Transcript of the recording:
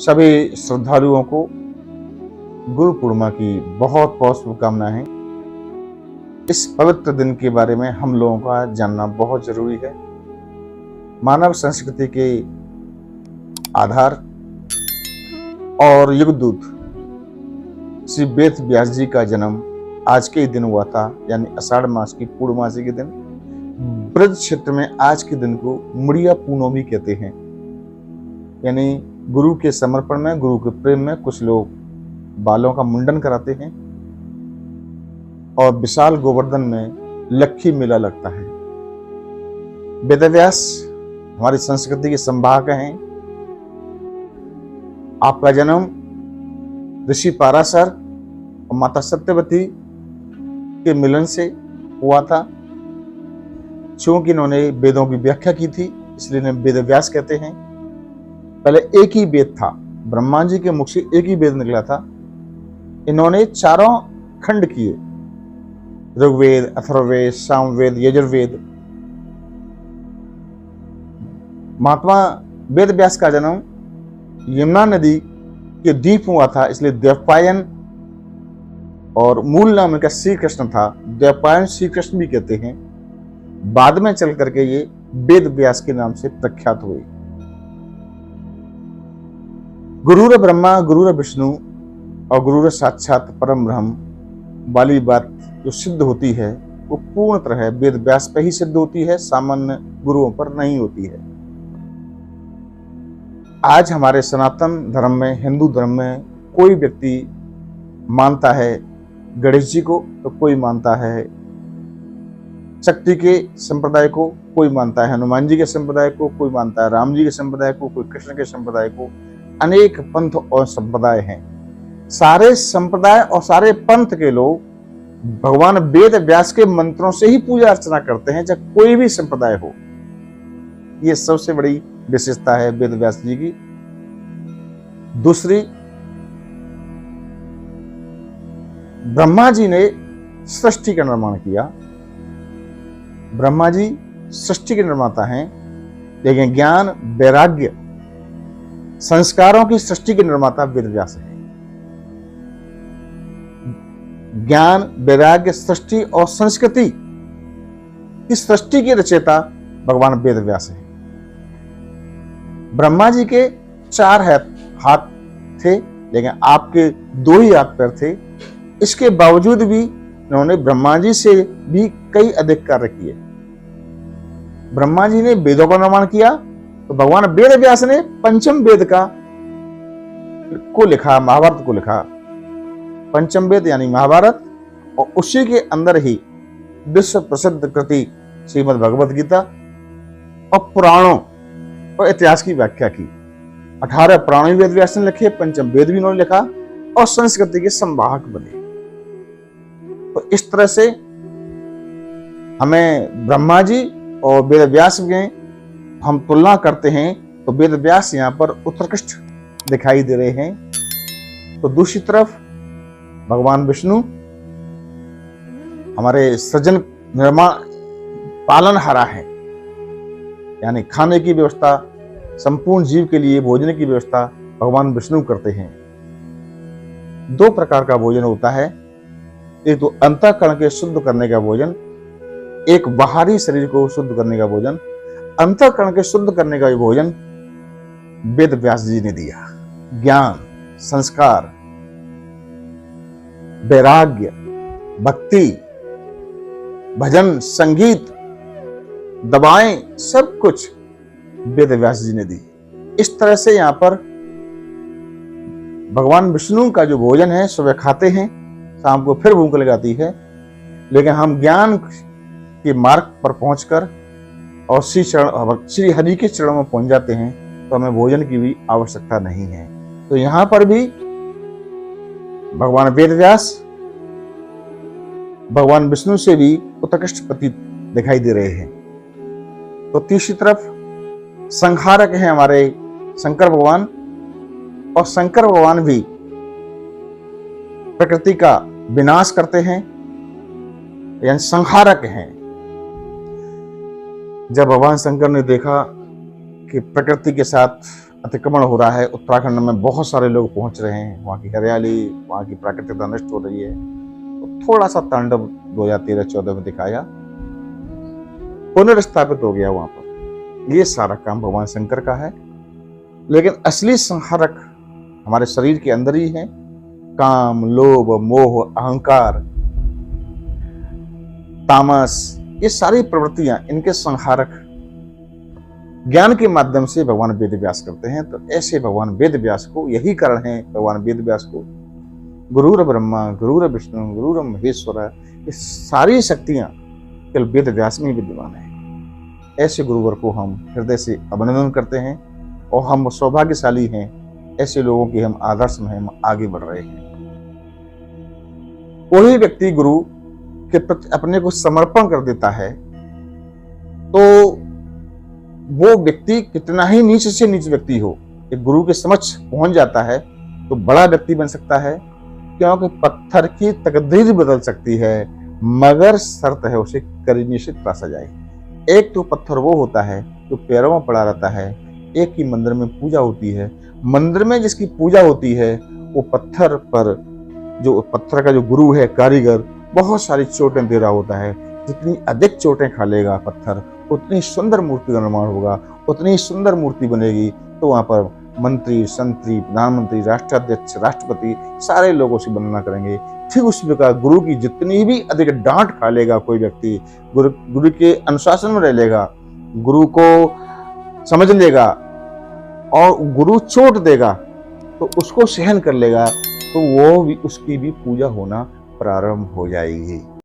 सभी श्रद्धालुओं को गुरु पूर्णिमा की बहुत बहुत शुभकामनाएं। इस पवित्र दिन के बारे में हम लोगों का जानना बहुत जरूरी है। मानव संस्कृति के आधार और युगदूत श्री वेद व्यास जी का जन्म आज के ही दिन हुआ था, यानी आषाढ़ मास की पूर्णमासी के दिन। ब्रज क्षेत्र में आज के दिन को मुड़िया पूर्णमी कहते हैं, यानी गुरु के समर्पण में, गुरु के प्रेम में कुछ लोग बालों का मुंडन कराते हैं और विशाल गोवर्धन में लक्खी मेला लगता है। वेदव्यास हमारी संस्कृति के संवाहक हैं। आपका जन्म ऋषि पाराशर और माता सत्यवती के मिलन से हुआ था। चूंकि इन्होंने वेदों की व्याख्या की थी, इसलिए इन्हें वेदव्यास कहते हैं। पहले एक ही वेद था, ब्रह्मा जी के मुख से एक ही वेद निकला था। इन्होंने चारों खंड किए, ऋग्वेद, अथर्ववेद, सामवेद, यजुर्वेद। महात्मा वेद व्यास का जन्म यमुना नदी के द्वीप हुआ था, इसलिए द्वैपायन, और मूल नाम इनका श्री कृष्ण था। द्वैपायन श्री कृष्ण भी कहते हैं। बाद में चल करके ये वेद व्यास के नाम से प्रख्यात हुए। गुरुर ब्रह्मा गुरुर विष्णु और गुरुर साक्षात परम ब्रह्म वाली बात जो सिद्ध होती है वो पूर्ण तरह वेद व्यास पर ही सिद्ध होती है, सामान्य गुरुओं पर नहीं होती है। आज हमारे सनातन धर्म में, हिंदू धर्म में कोई व्यक्ति मानता है गणेश जी को, तो कोई मानता है शक्ति के संप्रदाय को, कोई मानता है हनुमान जी के संप्रदाय को, कोई मानता है राम जी के संप्रदाय को, कोई कृष्ण के संप्रदाय को। अनेक पंथ और संप्रदाय हैं। सारे संप्रदाय और सारे पंथ के लोग भगवान वेद व्यास के मंत्रों से ही पूजा अर्चना करते हैं, चाहे कोई भी संप्रदाय हो। यह सबसे बड़ी विशेषता है वेद व्यास जी की। दूसरी, ब्रह्मा जी ने सृष्टि का निर्माण किया। ब्रह्मा जी सृष्टि के निर्माता हैं, लेकिन ज्ञान, वैराग्य, संस्कारों की सृष्टि के निर्माता वेद व्यास है। ज्ञान, वैराग्य, सृष्टि और संस्कृति की सृष्टि के रचयिता भगवान वेद व्यास है। ब्रह्मा जी के 4 हाथ थे, लेकिन आपके 2 ही हाथ पैर थे। इसके बावजूद भी इन्होंने ब्रह्मा जी से भी कई अधिक कार्य किए। ब्रह्मा जी ने वेदों का निर्माण किया, तो भगवान वेद व्यास ने पंचम वेद को लिखा, महाभारत को लिखा। पंचम वेद यानी महाभारत, और उसी के अंदर ही विश्व प्रसिद्ध कृति श्रीमद् भगवत गीता और पुराणों और इतिहास की व्याख्या की। 18 पुराण वेद व्यास ने लिखे, पंचम वेद भी उन्होंने लिखा और संस्कृति के संवाहक बने। तो इस तरह से हमें ब्रह्मा जी और वेद व्यास में हम तुलना करते हैं, तो वेद व्यास यहाँ पर उत्कृष्ट दिखाई दे रहे हैं। तो दूसरी तरफ भगवान विष्णु हमारे सृजन, निर्माण, पालनहारा है, यानी खाने की व्यवस्था, संपूर्ण जीव के लिए भोजन की व्यवस्था भगवान विष्णु करते हैं। 2 प्रकार का भोजन होता है, एक तो अंतःकरण के शुद्ध करने का भोजन, एक बाहरी शरीर को शुद्ध करने का भोजन। अंतःकरण के शुद्ध करने का भोजन वेद व्यास जी ने दिया। ज्ञान, संस्कार, वैराग्य, भक्ति, भजन, संगीत, दवाएं, सब कुछ वेद व्यास जी ने दी। इस तरह से यहाँ पर भगवान विष्णु का जो भोजन है सुबह खाते हैं, शाम को फिर भूख लगाती है। लेकिन हम ज्ञान के मार्ग पर पहुंचकर और श्री हरि के चरणों में पहुंच जाते हैं, तो हमें भोजन की भी आवश्यकता नहीं है। तो यहां पर भी भगवान वेद व्यास भगवान विष्णु से भी उत्कृष्ट प्रतीत दिखाई दे रहे हैं। तो तीसरी तरफ संहारक हैं हमारे शंकर भगवान, और शंकर भगवान भी प्रकृति का विनाश करते हैं, यानी संहारक हैं। जब भगवान शंकर ने देखा कि प्रकृति के साथ अतिक्रमण हो रहा है। उत्तराखंड में बहुत सारे लोग पहुंच रहे हैं, वहाँ की हरियाली, वहाँ की प्राकृतिकता नष्ट हो रही है। तो थोड़ा सा तांडव 2013-14 में दिखाया, पुनर्स्थापित हो गया वहां पर। ये सारा काम भगवान शंकर का है, लेकिन असली संहारक हमारे शरीर के अंदर ही है। काम, लोभ, मोह, अहंकार, तामस, ये सारी प्रवृत्तियां, इनके संहारक ज्ञान के माध्यम से भगवान वेद व्यास करते हैं। तो ऐसे भगवान वेद व्यास को, यही कारण है भगवान वेद व्यास को गुरुर ब्रह्मा गुरुर विष्णु गुरुर महेश्वर, ये सारी शक्तियां केवल वेद व्यास में विद्यमान है। ऐसे गुरुवर को हम हृदय से अभिनंदन करते हैं और हम सौभाग्यशाली हैं, ऐसे लोगों के हम आदर्श में हम आगे बढ़ रहे हैं। कोई व्यक्ति गुरु के प्रति अपने को समर्पण कर देता है तो वो व्यक्ति कितना ही नीच से नीच व्यक्ति हो, एक गुरु के समक्ष पहुंच जाता है तो बड़ा व्यक्ति बन सकता है, क्योंकि पत्थर की तकदीर बदल सकती है, मगर शर्त है उसे करीने से त्रासा जाए। एक तो पत्थर वो होता है जो पैरों में पड़ा रहता है, एक ही मंदिर में पूजा होती है। मंदिर में जिसकी पूजा होती है वो पत्थर पर, जो पत्थर का जो गुरु है, कारीगर, बहुत सारी चोटें दे रहा होता है। जितनी अधिक चोटें खा लेगा पत्थर, उतनी सुंदर मूर्ति का निर्माण होगा, उतनी सुंदर मूर्ति बनेगी। तो वहां पर मंत्री, संतरी, प्रधानमंत्री, राष्ट्राध्यक्ष, राष्ट्रपति सारे लोगों से वंदना करेंगे। ठीक उसी प्रकार गुरु की जितनी भी अधिक डांट खा लेगा कोई व्यक्ति, गुरु के अनुशासन में रह लेगा, गुरु को समझ लेगा और गुरु चोट देगा तो उसको सहन कर लेगा, तो वो भी, उसकी भी पूजा होना प्रारंभ हो जाएगी।